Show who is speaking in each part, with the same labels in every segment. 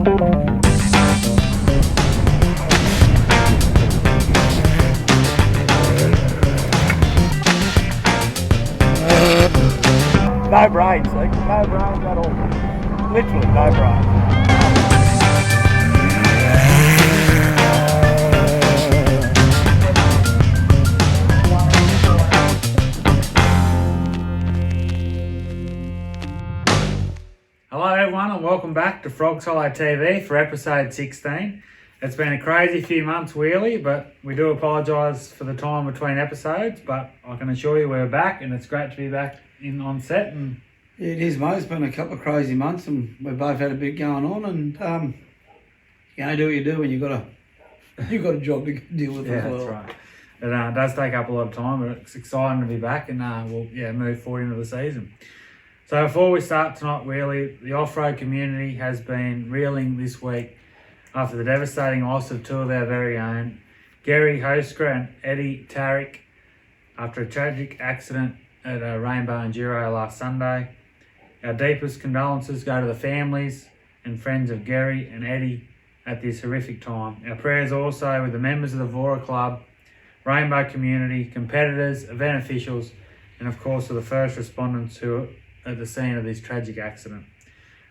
Speaker 1: No brains, like, no brains at all. Literally no brains. Hello everyone and welcome back to Frogs Hollow TV for episode 16. It's been a crazy few months, Wheelie, but we do apologise for the time between episodes, but I can assure you we're back and it's great to be back on set. And
Speaker 2: it is, mate. It's been a couple of crazy months and we've both had a bit going on, and you know, do what you do when you've got a job to deal with as well.
Speaker 1: That's right. It does take up a lot of time, but it's exciting to be back and we'll move forward into the season. So before we start tonight, Wheelie, the off-road community has been reeling this week after the devastating loss of two of our very own, Gary Hosker and Eddie Tarrick, after a tragic accident at Rainbow Enduro last Sunday. Our deepest condolences go to the families and friends of Gary and Eddie at this horrific time. Our prayers also with the members of the Vora Club, Rainbow community, competitors, event officials, and of course with the first respondents who are at the scene of this tragic accident.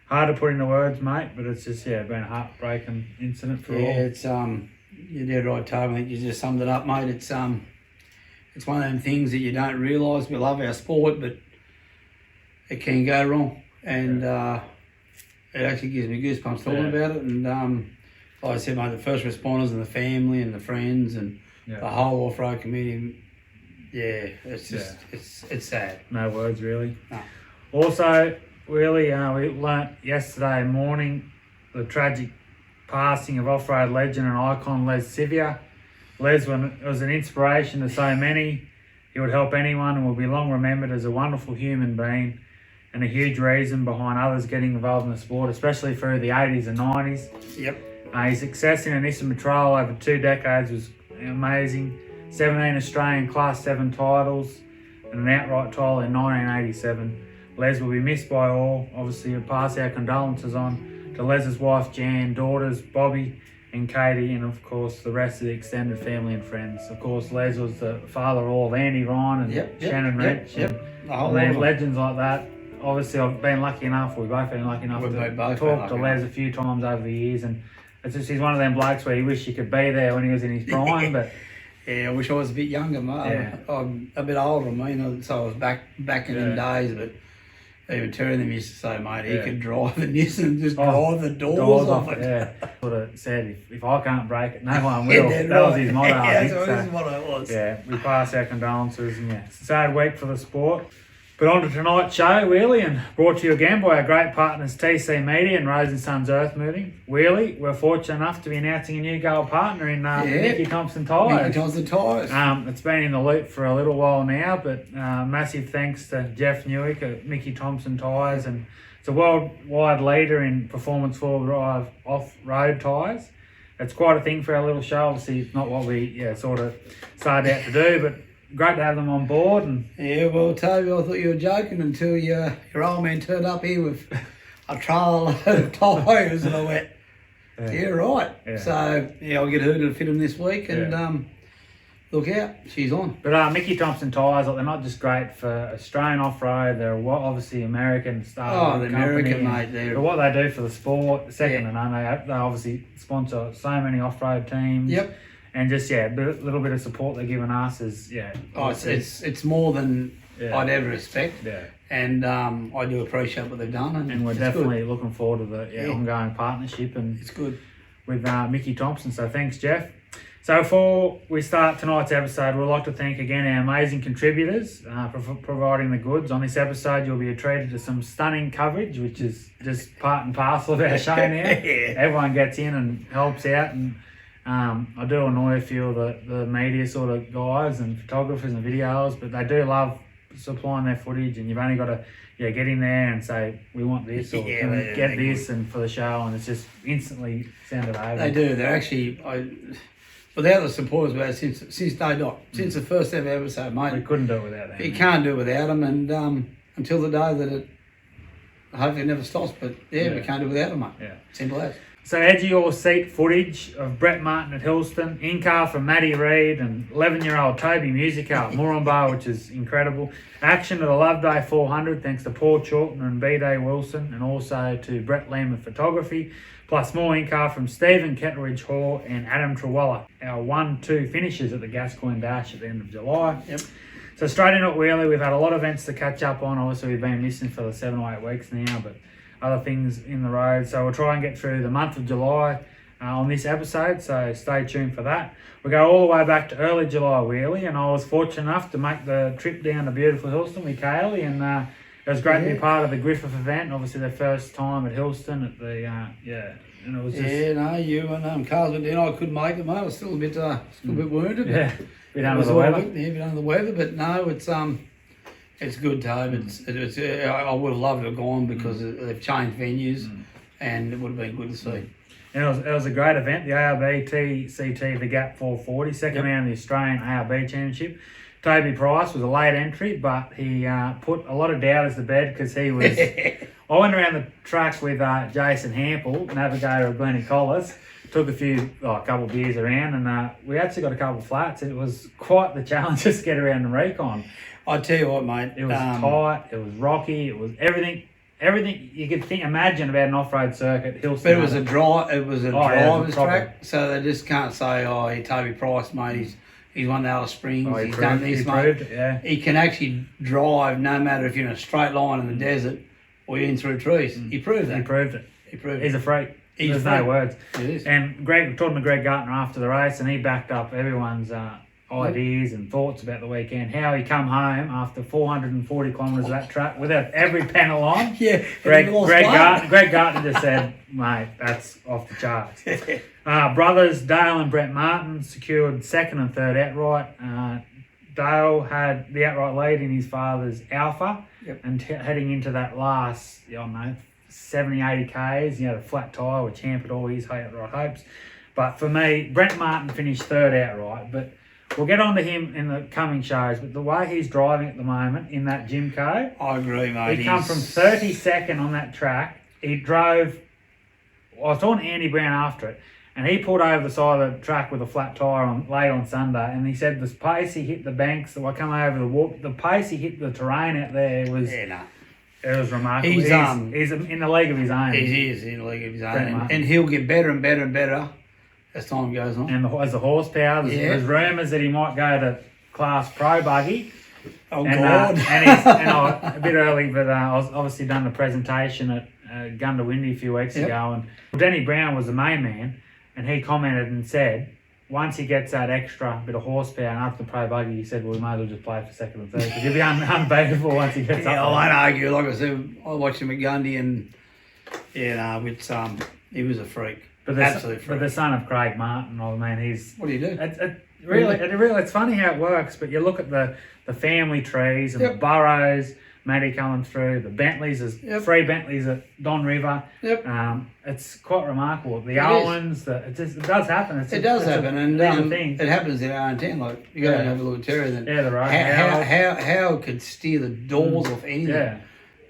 Speaker 1: Hard to put into words, mate, but it's just, been a heartbreaking incident for all.
Speaker 2: Yeah, it's, you're dead right, Toby. I think you just summed it up, mate. It's one of them things that you don't realise. We love our sport, but it can go wrong. And it actually gives me goosebumps talking about it. And like I said, mate, the first responders and the family and the friends and the whole off-road community, it's just, it's sad.
Speaker 1: No words, really.
Speaker 2: No.
Speaker 1: Also, really, we learnt yesterday morning the tragic passing of off-road legend and icon Les Sivia. Les was an inspiration to so many. He would help anyone and will be long remembered as a wonderful human being and a huge reason behind others getting involved in the sport, especially through the 80s and 90s.
Speaker 2: Yep.
Speaker 1: His success in a Nissan Patrol over 2 decades was amazing. 17 Australian Class 7 titles and an outright title in 1987. Les will be missed by all. Obviously, we'll pass our condolences on to Les's wife Jan, daughters Bobby and Katie, and of course the rest of the extended family and friends. Of course, Les was the father of all of Andy Ryan and Shannon Rich. And legends like that. Obviously, we've both been lucky enough to talk to Les a few times over the years, and it's just, he's one of them blokes where you wish you could be there when he was in his prime, but
Speaker 2: I wish I was a bit younger, mate. I'm a bit older than me, so I was back in them days, but even Terry them used to say, mate, he could drive a Nissan and just drive the doors off it.
Speaker 1: Yeah, sort of said, if I can't break it, no one will. That was his motto, I think.
Speaker 2: That's what it was.
Speaker 1: Yeah, we pass our condolences, and it's a sad week for the sport. But on to tonight's show, Wheelie, and brought to you again by our great partners TC Media and Rose and Sons Earth Moving. Wheelie, we're fortunate enough to be announcing a new gold partner in Mickey Thompson Tyres.
Speaker 2: Mickey Thompson Tyres.
Speaker 1: It's been in the loop for a little while now, but massive thanks to Jeff Newick at Mickey Thompson Tyres, and it's a worldwide leader in performance four-wheel drive off-road tyres. It's quite a thing for our little show. Obviously, it's not what we sort of started out to do, but great to have them on board. And
Speaker 2: well, Toby, I thought you were joking until your old man turned up here with a trail of tyres, and I went, right. Yeah. So I'll get her to fit them this week, and look out, she's on.
Speaker 1: But Mickey Thompson Tyres, they're not just great for Australian off-road, they're obviously American style.
Speaker 2: Oh, the American, mate.
Speaker 1: But what they do for the sport, second to none. They obviously sponsor so many off-road teams.
Speaker 2: Yep.
Speaker 1: And just, a little bit of support they're giving us is,
Speaker 2: it's more than I'd ever expect.
Speaker 1: Yeah.
Speaker 2: And I do appreciate what they've done.
Speaker 1: And we're definitely looking forward to the ongoing partnership. And
Speaker 2: it's good.
Speaker 1: With Mickey Thompson. So thanks, Jeff. So before we start tonight's episode, we'd like to thank again our amazing contributors for providing the goods. On this episode, you'll be treated to some stunning coverage, which is just part and parcel of our show now. Everyone gets in and helps out, and I do annoy a few of the media sort of guys and photographers and videos, but they do love supplying their footage, and you've only got to get in there and say, we want this, or can we get this, and for the show, and it's just instantly send it over.
Speaker 2: They do. They're actually, without the supporters, since day dot, since the first ever episode, mate.
Speaker 1: We couldn't do it without them.
Speaker 2: You can't do it without them, and until the day that it hopefully never stops, but we can't do it without them, mate.
Speaker 1: Yeah.
Speaker 2: Simple as.
Speaker 1: So edge of your seat footage of Brett Martin at Hillston, in-car from Matty Reid and 11-year-old Toby Musical at Moranbah, which is incredible. Action at the Love Day 400 thanks to Paul Chorlton and B-Day Wilson, and also to Brett Lehman Photography, plus more in-car from Stephen Ketteridge Hall and Adam Trewella, our 1-2 finishes at the Gascoigne Dash at the end of July.
Speaker 2: Yep.
Speaker 1: So straight in at Wheelie, we've had a lot of events to catch up on. Obviously, we've been missing for the 7 or 8 weeks now, but other things in the road. So we'll try and get through the month of July on this episode, so stay tuned for that. We go all the way back to early July Wheelie, and I was fortunate enough to make the trip down to beautiful Hillston with Kaylee, and it was great to be part of the Griffith event. Obviously, their first time at Hillston at the and it was just
Speaker 2: you and Carl went down. I couldn't make it, mate. I was still a bit wounded.
Speaker 1: Yeah, bit under the weather.
Speaker 2: Bit under the weather, but no, it's good, Tobe. I would have loved to have gone because they've changed venues, and it would have been good to see.
Speaker 1: And it was a great event. The ARB TCT the Gap 440, second round of the Australian ARB Championship. Toby Price was a late entry, but he put a lot of doubters to bed because he was. I went around the track with Jason Hample, navigator of Glennie Collis. Took a couple of beers around, and we actually got a couple of flats. It was quite the challenge just to get around the recon.
Speaker 2: I tell you what, mate.
Speaker 1: It was tight. It was rocky. It was everything you could imagine about an off-road circuit. Hillston.
Speaker 2: But it was a driver's track, so they just can't say, Toby Price, mate. He's won the Alice Springs. He's done this, mate. He can actually drive no matter if you're in a straight line in the desert or you're in through trees. He proved that.
Speaker 1: He proved it. He's a freak. There's no words.
Speaker 2: It is.
Speaker 1: And talking to Greg Gartner after the race, and he backed up everyone's ideas and thoughts about the weekend. How he come home after 440 kilometres of that track without every panel on.
Speaker 2: Yeah.
Speaker 1: Greg Gartner just said, mate, that's off the charts. Brothers Dale and Brett Martin secured second and third outright. Dale had the outright lead in his father's Alpha, and heading into that last, 70, 80 Ks, he had a flat tyre which hampered all his outright hopes. But for me, Brett Martin finished third outright, but we'll get on to him in the coming shows, but the way he's driving at the moment in that Jimco,
Speaker 2: I agree, mate.
Speaker 1: He come from 32nd on that track. He drove, I was talking to Andy Brown after it, and he pulled over the side of the track with a flat tyre late on Sunday, and he said the pace he hit the banks, that I come over the walk, the pace he hit the terrain out there was... It was remarkable. He's in the league of his own.
Speaker 2: He is in the league of his own, and he'll get better and better and better as time goes on.
Speaker 1: And as the horsepower, there's rumours that he might go to Class Pro buggy.
Speaker 2: Oh, God.
Speaker 1: A bit early, but I was obviously done the presentation at Gundawindi a few weeks ago, and Danny Brown was the main man, and he commented and said, once he gets that extra bit of horsepower and after the pro buggy, he said, well, we may as well just play for second and third, because he'll be unbeatable once he gets up there.
Speaker 2: I won't argue. Like I said, I watched him at Gundy, and he was a freak. Absolute freak. But the son of Craig Martin, he's... What do you do?
Speaker 1: It's funny how it works, but you look at the family trees and the Burrows, Matty coming through, the Bentleys, there's 3 Bentleys at Don River. It's quite remarkable. The Owens, it does happen.
Speaker 2: It does happen, and
Speaker 1: thing.
Speaker 2: It happens in our own town. Like, you got to have a look at Terry.
Speaker 1: The road.
Speaker 2: How could steer the doors off anything?
Speaker 1: Yeah.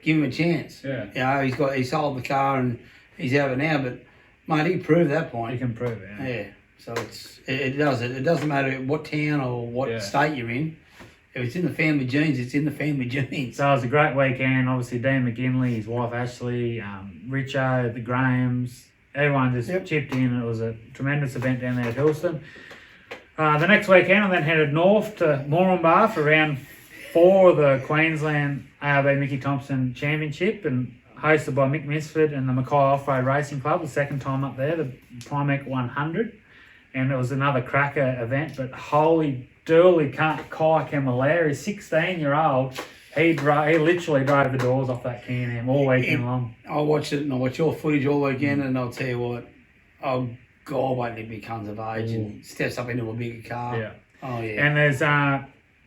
Speaker 2: Give him a chance.
Speaker 1: Yeah.
Speaker 2: He sold the car and he's out of it now, but mate, he proved that point.
Speaker 1: He can prove it.
Speaker 2: Yeah. So it doesn't matter what town or what state you're in. If it's in the family genes, it's in the family genes.
Speaker 1: So it was a great weekend. Obviously, Dean McGinley, his wife Ashley, Richo, the Grahams, everyone just chipped in. It was a tremendous event down there at Hillston. The next weekend, I then headed north to Moranbah for round 4 of the Queensland ARB Mickey Thompson Championship, and hosted by Mick Misford and the Mackay Off-Road Racing Club, the second time up there, the Primec 100. And it was another cracker event, but holy dooly, Kai Camilleri, 16-year-old, he literally drove the doors off that Can-Am all weekend long.
Speaker 2: I watched it, and I watched your footage all weekend, and I'll tell you what, God, when he becomes of age and steps up into a bigger car.
Speaker 1: Yeah.
Speaker 2: Oh, yeah.
Speaker 1: And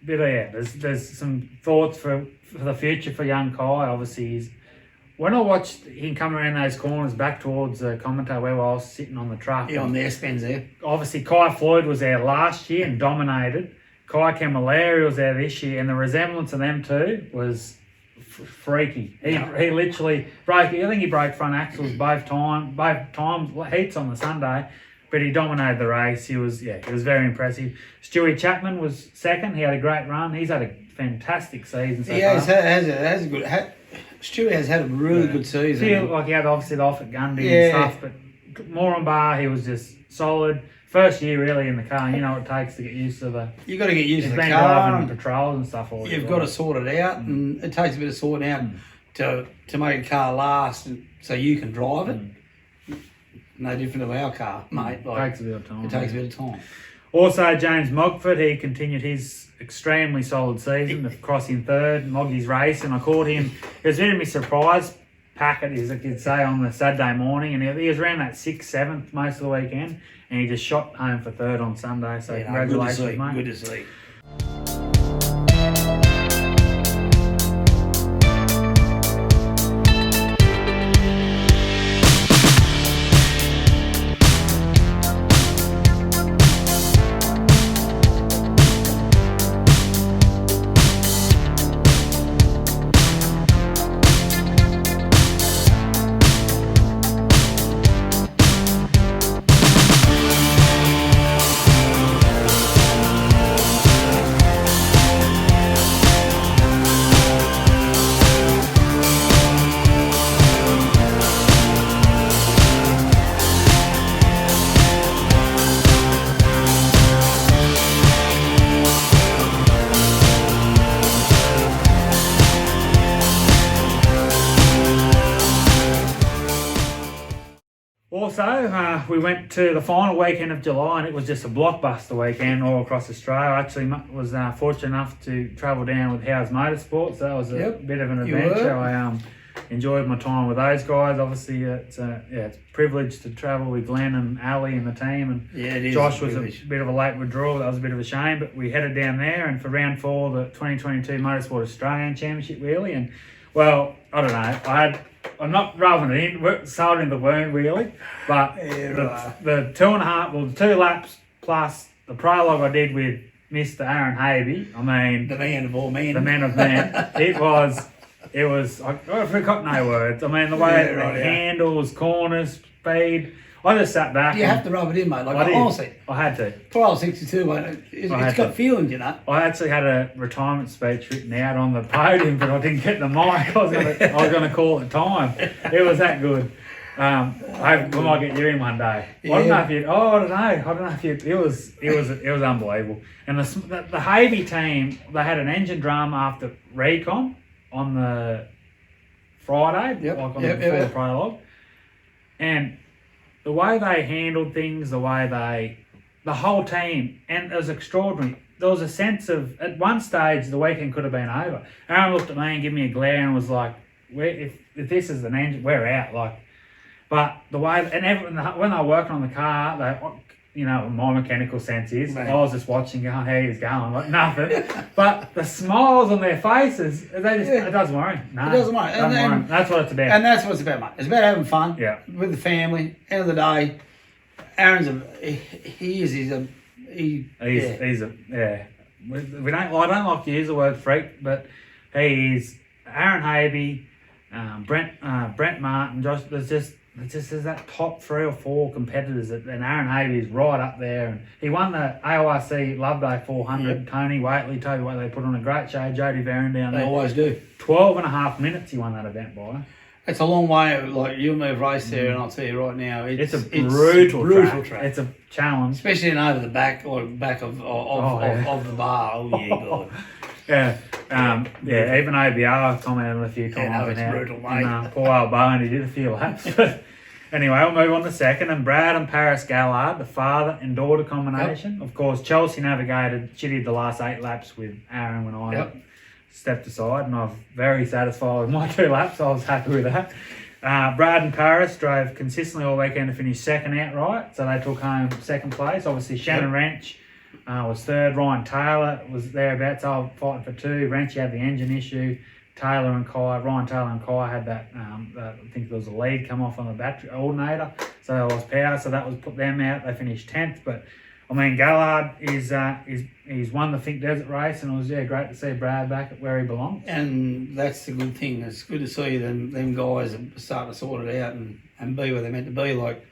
Speaker 1: there's some thoughts for the future for young Kai. Obviously, when I watched him come around those corners back towards the commentator where I was sitting on the truck.
Speaker 2: Yeah, on the S-Bends there.
Speaker 1: Obviously, Kai Floyd was there last year and dominated. Kai Camilleri was there this year, and the resemblance of them two was freaky. He literally broke. I think he broke front axles both times, heats on the Sunday. But he dominated the race. He was very impressive. Stewie Chapman was second. He had a great run. He's had a fantastic season so far.
Speaker 2: Stewie has had a really good season.
Speaker 1: Like he had obviously the off at Gundy and stuff, but Moranbah, he was just solid. First year really in the car, you know what it takes to get used to the.
Speaker 2: You got to get used to the
Speaker 1: been
Speaker 2: car.
Speaker 1: Driving patrols and stuff.
Speaker 2: You've got to sort it out, and it takes a bit of sorting out to make a car last, so you can drive it. No different to our car, mate.
Speaker 1: It takes a bit of time.
Speaker 2: It takes a bit of time.
Speaker 1: Also, James Mogford, he continued his extremely solid season, crossing third, Moggy's race, and I caught him. It was a bit of a surprise packet, as I could say, on the Saturday morning, and he was around that 6th, 7th most of the weekend, and he just shot home for third on Sunday. So congratulations, mate.
Speaker 2: Good to see.
Speaker 1: Also, we went to the final weekend of July, and it was just a blockbuster weekend all across Australia. I actually was fortunate enough to travel down with Howes Motorsports, so that was a bit of an adventure. I enjoyed my time with those guys. Obviously, it's a privilege to travel with Glenn and Ali and the team. And
Speaker 2: it is
Speaker 1: Josh was a bit of a late withdrawal. That was a bit of a shame, but we headed down there, and for round 4, the 2022 Motorsport Australian Championship, really. And well, I don't know. I'm not rubbing it in, soldering the wound really, but the 2 laps plus the prologue I did with Mr. Aaron Havey, I mean,
Speaker 2: the man of all men,
Speaker 1: the man of men, it was, I've got no words. I mean, the way handles, corners, speed. I just sat back.
Speaker 2: You have to rub it in, mate. Like, honestly,
Speaker 1: I had to.
Speaker 2: Poor old 62, mate. It's got feelings, you know.
Speaker 1: I actually had a retirement speech written out on the podium, but I didn't get the mic. I was going to call it time. It was that good. We might get you in one day. Yeah. I don't know if you. It was unbelievable. And the Havey team, they had an engine drum after recon on the Friday, before the prologue, and the way they handled things, the whole team, and it was extraordinary. There was a sense of, at one stage, the weekend could have been over. Aaron looked at me and gave me a glare and was like, if this is an engine, we're out. But the way, when they were working on the car, my mechanical sense is, I was just watching, going, how he's going, like nothing. But the smiles on their faces, it doesn't worry. No,
Speaker 2: it doesn't worry. And
Speaker 1: that's what it's about.
Speaker 2: And that's what it's about, mate. It's about having fun with the family. End of the day, Aaron's I don't like to use the word freak, but he is Aaron Havey, Brent Martin, Josh. There's that top 3 or 4 competitors, and Aaron Havey is right up there. And he won the AORC Loveday 400. Yep. Tony Waitley, they put on a great show. Jody Barron down there. They always do.
Speaker 1: 12 and a half minutes he won that event by.
Speaker 2: It's a long way. Like, you and me have raced there, and I'll tell you right now, it's
Speaker 1: a brutal track. It's a challenge,
Speaker 2: especially in over the back or back of the bar. Oh yeah, God.
Speaker 1: Even OBR commented a few times.
Speaker 2: It's brutal, mate.
Speaker 1: And, poor old Bowen, he did a few laps. But anyway, we'll move on to second. And Brad and Paris Gallard, the father and daughter combination. Of course, Chelsea navigated. She did the last 8 laps with Aaron when I stepped aside, and I was very satisfied with my 2 laps. I was happy with that. Brad and Paris drove consistently all weekend to finish second outright, so they took home second place. Obviously, Shannon Wrench was third. Ryan Taylor was thereabouts. I was fighting for 2. Wrench had the engine issue. Ryan Taylor and Kai had that, I think there was a lead come off on the battery alternator, so there was power, so that was put them out. They finished 10th, but I mean, Gallard he's won the Think Desert race, and it was great to see Brad back at where he belongs.
Speaker 2: And that's the good thing. It's good to see them guys are starting to sort it out and be where they're meant to be. Like,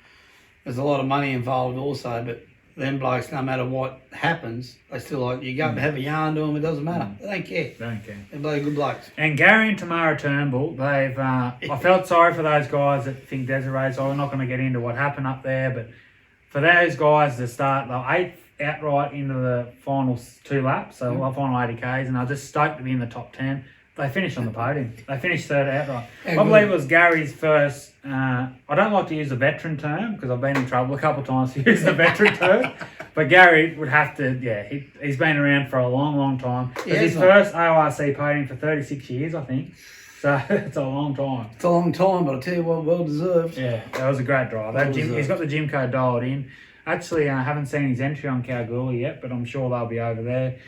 Speaker 2: there's a lot of money involved also, but them blokes, no matter what happens, they still like, you go and have a yarn to them, it doesn't matter. They don't care. They're bloody good blokes.
Speaker 1: And Gary and Tamara Turnbull, they've, I felt sorry for those guys that Think Desert race. I'm not going to get into what happened up there, but for those guys to start, they're 8th outright into the final 2 laps, so the final 80 Ks, and I was just stoked to be in the top 10. They finished on the podium. They finished 3rd outright. I believe it was Gary's first, I don't like to use the veteran term because I've been in trouble a couple of times for using the veteran term, but Gary would have to, he's been around for a long, long time. It's his first AORC podium for 36 years, I think. So it's a long time.
Speaker 2: It's a long time, but I tell you what, well deserved.
Speaker 1: Yeah, that was a great drive. He's got the gym code dialed in. Actually, I haven't seen his entry on Kalgoorlie yet, but I'm sure they'll be over there.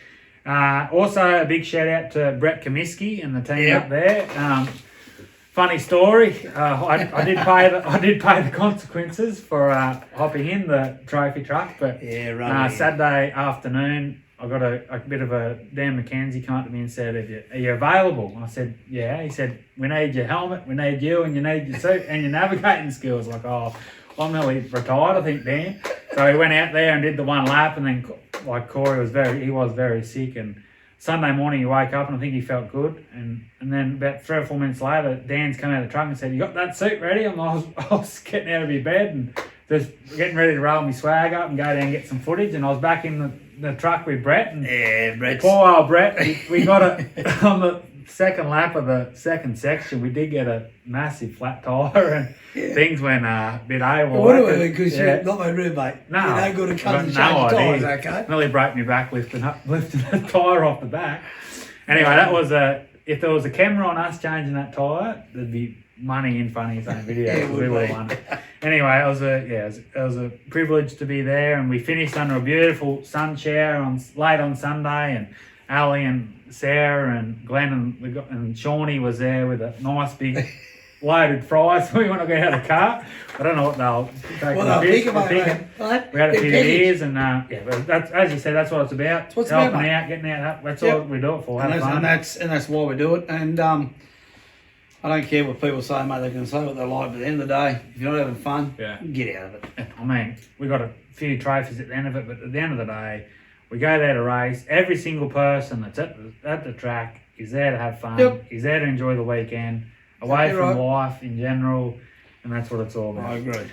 Speaker 1: Also, a big shout out to Brett Comiskey and the team up there. Funny story. I did pay the consequences for hopping in the trophy truck, but Saturday afternoon I got a bit of a Dan McKenzie come up to me and said, "Are you available?" I said, "Yeah." He said, "We need your helmet, we need you, and you need your suit and your navigating skills." Like, oh, I'm nearly retired, I think, Dan. So he went out there and did the 1 lap, and then like Corey was very sick, and Sunday morning he woke up and I think he felt good, and then about 3 or 4 minutes later, Dan's come out of the truck and said, "You got that suit ready?" I was getting out of my bed and just getting ready to roll my swag up and go down and get some footage, and I was back in the truck with Brett, and poor old Brett, we got it on the second lap of the second section. We did get a massive flat tyre, and things went a bit AWOL.
Speaker 2: What do we? Because you're not my roommate.
Speaker 1: No,
Speaker 2: you're no good at cutting
Speaker 1: no
Speaker 2: tyres, okay?
Speaker 1: Nearly broke me back lifting the tyre off the back. Anyway, that was if there was a camera on us changing that tyre, there'd be money in funny saying video. We would have won it. Anyway, it was a privilege to be there, and we finished under a beautiful sun shower late on Sunday, and Ali and Sarah and Glenn and Shawnee was there with a nice big loaded fries. We want to get out of the car. I don't know what they'll take.
Speaker 2: Well,
Speaker 1: we had a few beers, and but that's, as you said, that's what it's about.
Speaker 2: It's
Speaker 1: helping out, getting out. That's all we do it for. Have fun.
Speaker 2: And that's why we do it. And I don't care what people say, mate. They can say what they like, but at the end of the day, if you're not having fun, get out of it.
Speaker 1: I mean, we got a few trophies at the end of it, but at the end of the day, we go there to race. Every single person that's at the track is there to have fun. Is there to enjoy the weekend, away from life in general, and that's what it's all about.
Speaker 2: I agree.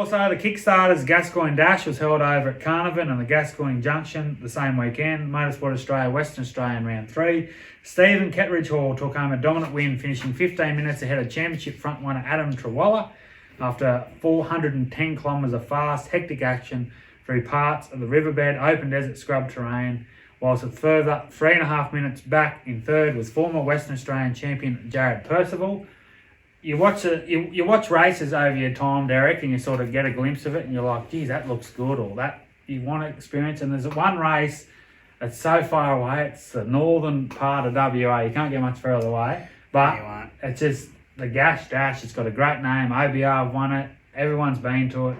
Speaker 1: Also, the Kickstarter's Gascoyne Dash was held over at Carnarvon and the Gascoyne Junction the same weekend. Motorsport Australia, Western Australia in round 3. Stephen Kettridge Hall took home a dominant win, finishing 15 minutes ahead of championship front runner Adam Trawalla after 410 kilometres of fast, hectic action through parts of the riverbed, open desert scrub terrain, whilst a further 3.5 minutes back in third was former Western Australian champion Jared Percival. You watch races over your time, Derek, and you sort of get a glimpse of it, and you're like, geez, that looks good, or that you want to experience. And there's one race that's so far away. It's the northern part of WA. You can't get much further away, but it's just the Gash Dash. It's got a great name. OBR have won it. Everyone's been to it.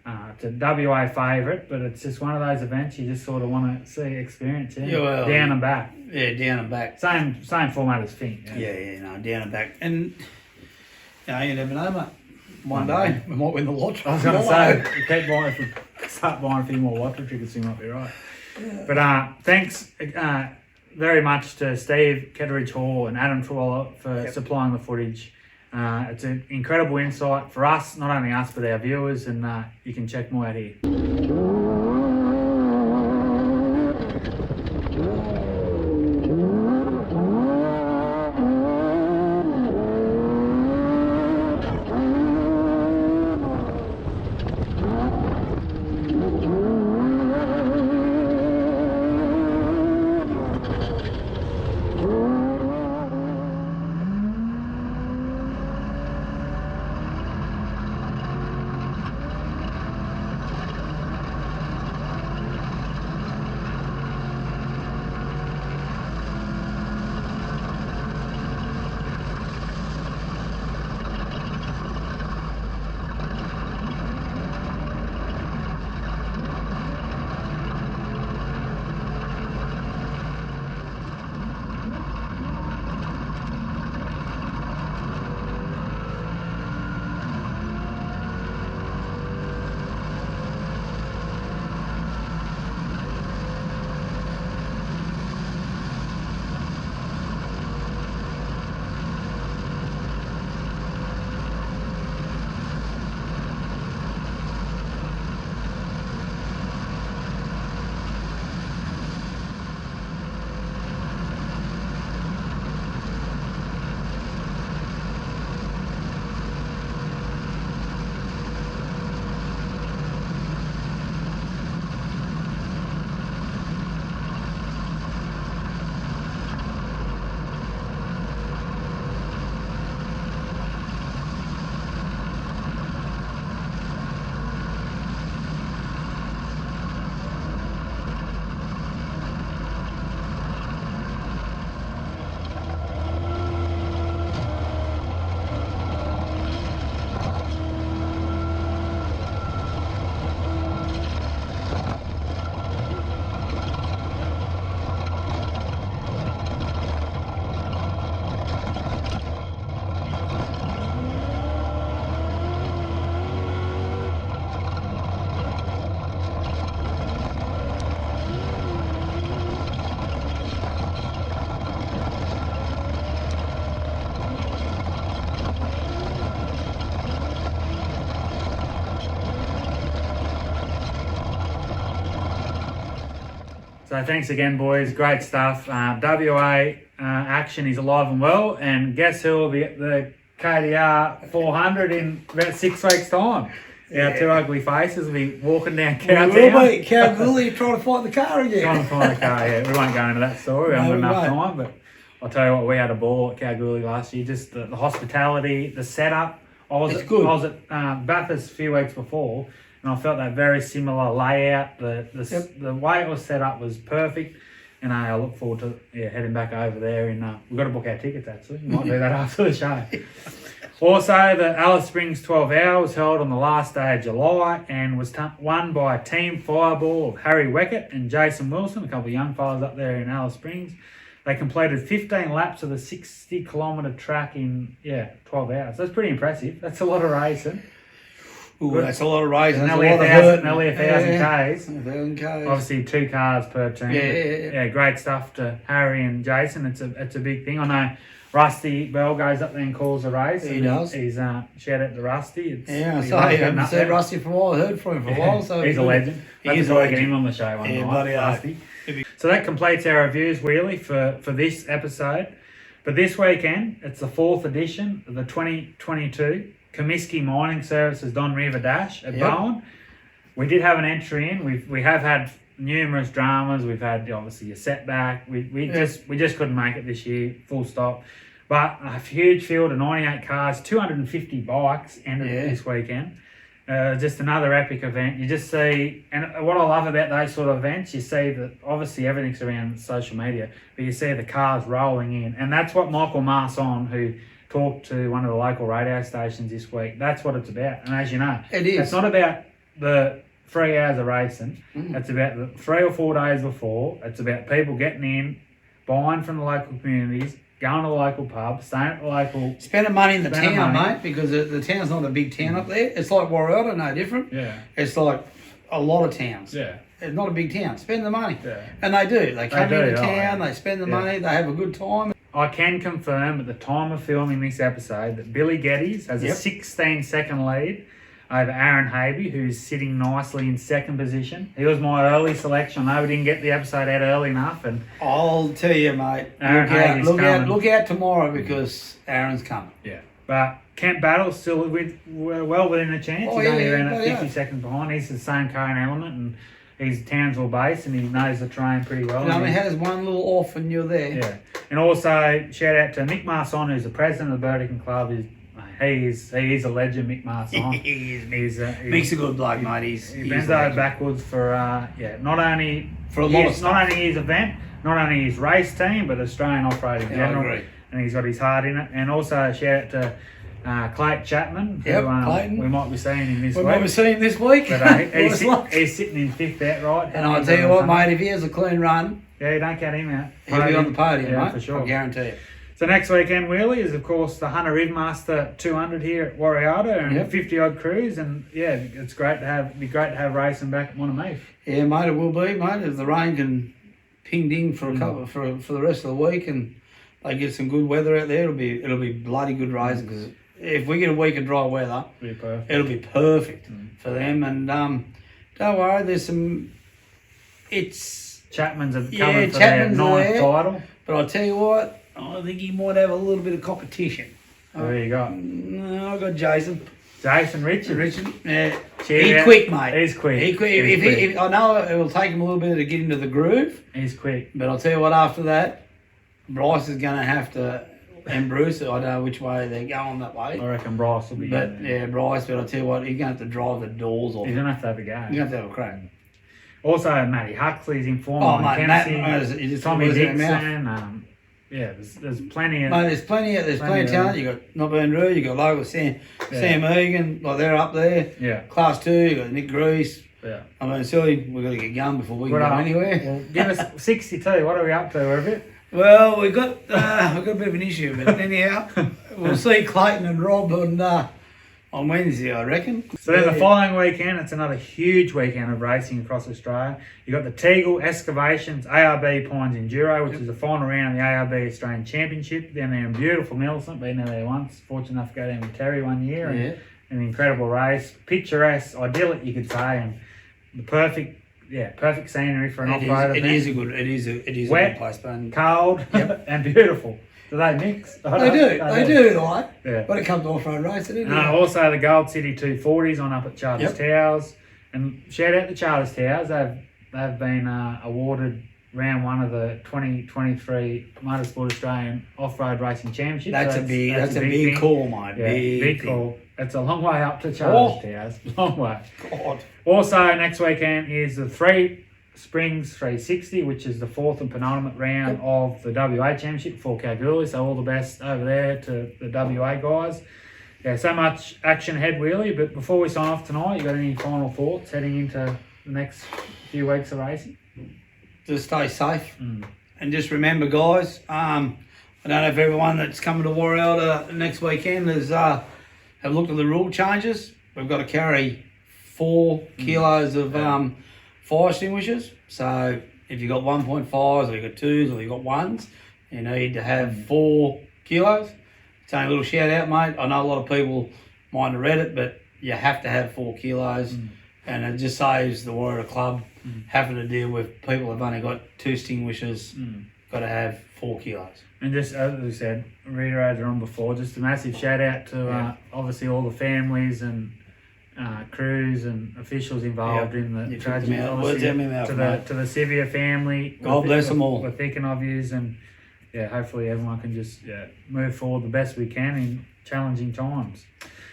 Speaker 1: It's a WA favourite, but it's just one of those events you just sort of want to see, experience. Down and back.
Speaker 2: Yeah, down and back.
Speaker 1: Same format as Fink.
Speaker 2: No, down and back. And you never know, mate. One day we might win the lottery.
Speaker 1: I was going to say, keep buying, if we start buying a few more lottery tickets, you might be right. Yeah. But thanks very much to Steve Kettridge Hall and Adam Trawalla for supplying the footage. It's an incredible insight for us, not only us, but our viewers, and you can check more out here. So thanks again, boys. Great stuff. WA action is alive and well. And guess who will be at the KDR 400 in about 6 weeks' time? Our two ugly faces will be walking down Cowtown.
Speaker 2: We will be. Kalgoorlie trying to find the car again.
Speaker 1: Trying to find the car, yeah. We won't go into that story. We haven't got enough time. But I'll tell you what, we had a ball at Kalgoorlie last year. Just the hospitality, the setup. I was at Bathurst a few weeks before, and I felt that very similar layout. The way it was set up was perfect, and I look forward to heading back over there. And we've got to book our tickets actually. We might do that after the show. Also, the Alice Springs 12 Hour was held on the last day of July and was won by Team Fireball of Harry Weckett and Jason Wilson, a couple of young fellas up there in Alice Springs. They completed 15 laps of the 60-kilometre track in 12 hours. That's pretty impressive. That's a lot of racing.
Speaker 2: Ooh, that's a lot of racing.
Speaker 1: Nearly 1,000 Ks.
Speaker 2: 1,000 Ks.
Speaker 1: Obviously, 2 cars per team.
Speaker 2: Yeah.
Speaker 1: Great stuff to Harry and Jason. It's a big thing. I Rusty Bell goes up there and calls the race.
Speaker 2: He
Speaker 1: and
Speaker 2: does.
Speaker 1: He's shout out to Rusty.
Speaker 2: So I haven't seen Rusty for a while. I heard from him for a while. So
Speaker 1: he's a legend.
Speaker 2: He's
Speaker 1: a legend. Get him on the show one night.
Speaker 2: Bloody
Speaker 1: Rusty. So that completes our reviews, Wheelie, for this episode. But this weekend, it's the 4th edition of the 2022 Comiskey Mining Services Don River Dash at Bowen. We did have an entry in. We have had numerous dramas. We've had obviously a setback. We just couldn't make it this year. Full stop. But a huge field of 98 cars, 250 bikes ended this weekend. Just another epic event. You just see, and what I love about those sort of events, you see that obviously everything's around social media, but you see the cars rolling in, and that's what Michael Marson, who talked to one of the local radio stations this week, that's what it's about. And as you know, it's not about the 3 hours of racing. It's about the 3 or 4 days before. It's about people getting in, buying from the local communities, going to the local pub, staying at the local...
Speaker 2: Spending money in the town, mate, because the town's not a big town up there. It's like Warrior, no different.
Speaker 1: Yeah.
Speaker 2: It's like a lot of towns.
Speaker 1: Yeah.
Speaker 2: It's not a big town. Spend the money.
Speaker 1: Yeah.
Speaker 2: And they do. They come into town, they spend the money, they have a good time.
Speaker 1: I can confirm at the time of filming this episode that Billy Geddes has a 16-second lead over Aaron Havey, who's sitting nicely in 2nd position. He was my early selection. I know we didn't get the episode out early enough. And
Speaker 2: I'll tell you, mate, look out tomorrow because Aaron's coming.
Speaker 1: Yeah. But Kent Battle's still well within a chance. He's only around at 50 seconds behind. He's the same car and element, and he's Townsville based, and he knows the terrain pretty well.
Speaker 2: He only has one little off and you're there.
Speaker 1: Yeah. And also, shout out to Mick Marson, who's the president of the Burdekin Club. He is a legend, Mick Marson.
Speaker 2: Mick's a good bloke, mate.
Speaker 1: He bends over backwards for not only his event, not only his race team, but Australian off-road in general.
Speaker 2: I agree.
Speaker 1: And he's got his heart in it. And also shout out to Clayton Chapman, who
Speaker 2: Clayton.
Speaker 1: we might be seeing him this week.
Speaker 2: We might be seeing him this week.
Speaker 1: But he's sitting in 5th outright.
Speaker 2: And I'll tell you what, mate, if he has a clean run,
Speaker 1: you don't get him out.
Speaker 2: He'll be on the podium, mate.
Speaker 1: For sure.
Speaker 2: I guarantee it.
Speaker 1: So next weekend, Wheelie, is of course the Hunter Ridmaster 200 here at Warriata and 50 odd crews, and it's great to have racing back at Monomeath.
Speaker 2: Yeah, mate, it will be, mate. If the rain can ping ding for a couple for the rest of the week, and they get some good weather out there, it'll be bloody good racing. Because if we get a week of dry weather, it'll be perfect for them. And don't worry, there's some.
Speaker 1: Chapman's have coming for their 9th title.
Speaker 2: But I'll tell you what. I think he might have a little bit of competition.
Speaker 1: There you go.
Speaker 2: No, I got Jason.
Speaker 1: Jason Richard.
Speaker 2: Yeah. He's quick, mate.
Speaker 1: He's quick.
Speaker 2: If I know it will take him a little bit to get into the groove.
Speaker 1: He's quick.
Speaker 2: But I'll tell you what, after that, Bryce is going to have to, and Bruce, I don't know which way they're going that way.
Speaker 1: I reckon Bryce will be
Speaker 2: good. Yeah, Bryce, but I'll tell you what, he's going to have to drive the doors off.
Speaker 1: He's going to have a go.
Speaker 2: He's going to have a crack.
Speaker 1: Also, Matty Huxley's in form.
Speaker 2: Oh, mate,
Speaker 1: Tommy Dixon. There's plenty of...
Speaker 2: Mate, there's plenty of talent. You got Nobben Rue, you got local Sam Egan, like they're up there.
Speaker 1: Yeah.
Speaker 2: Class 2, you got Nick Grease.
Speaker 1: Yeah.
Speaker 2: I mean, silly, we've got to get going before we can go anywhere.
Speaker 1: Well, give us 62. What are we up to, Ribbit?
Speaker 2: Well, we've got a bit of an issue, but anyhow, we'll see Clayton and Rob on Wednesday, I reckon.
Speaker 1: So then the following weekend, it's another huge weekend of racing across Australia. You've got the Teagle Excavations ARB Pines Enduro, which is the final round of the ARB Australian Championship down there in beautiful Millicent. Been there once. Fortunate enough to go down with Terry one year. And an incredible race. Picturesque, idyllic, you could say. And the perfect scenery for an off-road event.
Speaker 2: It is a good place. But
Speaker 1: cold, and beautiful. Do they mix?
Speaker 2: They do, like. Yeah. When it comes to off-road racing,
Speaker 1: also the Gold City 240s on up at Charters Towers. And shout out to Charters Towers. They've been awarded round 1 of the 2023 Motorsport Australian Off-Road Racing Championship.
Speaker 2: That's a big call, mate.
Speaker 1: Yeah, big call. It's a long way up to Charters Towers. Long way.
Speaker 2: God.
Speaker 1: Also, next weekend is the Three Springs 360, which is the 4th and penultimate round of the WA Championship for Kalgoorlie. So all the best over there to the WA guys. Yeah, so much action ahead, Wheelie. But before we sign off tonight, you got any final thoughts heading into the next few weeks of racing?
Speaker 2: Just stay safe. And just remember, guys, I don't know if everyone that's coming to Warrior next weekend has have looked at the rule changes. We've got to carry 4 kilos of fire extinguishers. So if you've got 1.5s or you've got 2s or you've got 1s, you need to have 4 kilos. It's only a little shout out, mate. I know a lot of people might have read it, but you have to have 4 kilos. And it just saves the Warrior Club having to deal with people who've only got 2 extinguishers, got to have 4 kilos.
Speaker 1: And just as we said, reiterated on before, just a massive shout out to obviously all the families and crews and officials involved in the tragedy. To the Sivia family,
Speaker 2: God bless them all.
Speaker 1: We're thinking of yous, and hopefully everyone can just move forward the best we can in challenging times.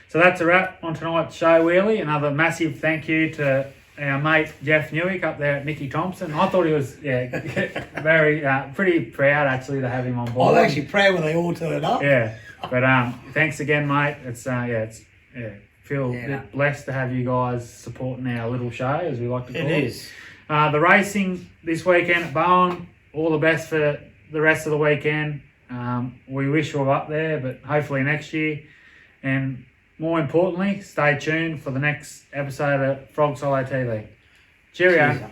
Speaker 1: So that's a wrap on tonight's show, Wheelie. Another massive thank you to our mate Jeff Newick up there at Nicky Thompson. I thought he was very pretty proud actually to have him on board.
Speaker 2: I'm actually proud when they all turn up.
Speaker 1: Yeah, but thanks again, mate. It's feel a bit blessed to have you guys supporting our little show, as we like to call it.
Speaker 2: It is.
Speaker 1: The racing this weekend at Bowen. All the best for the rest of the weekend. We wish you were up there, but hopefully next year. And more importantly, stay tuned for the next episode of Frog Solo TV. Cheerio.
Speaker 2: Cheers.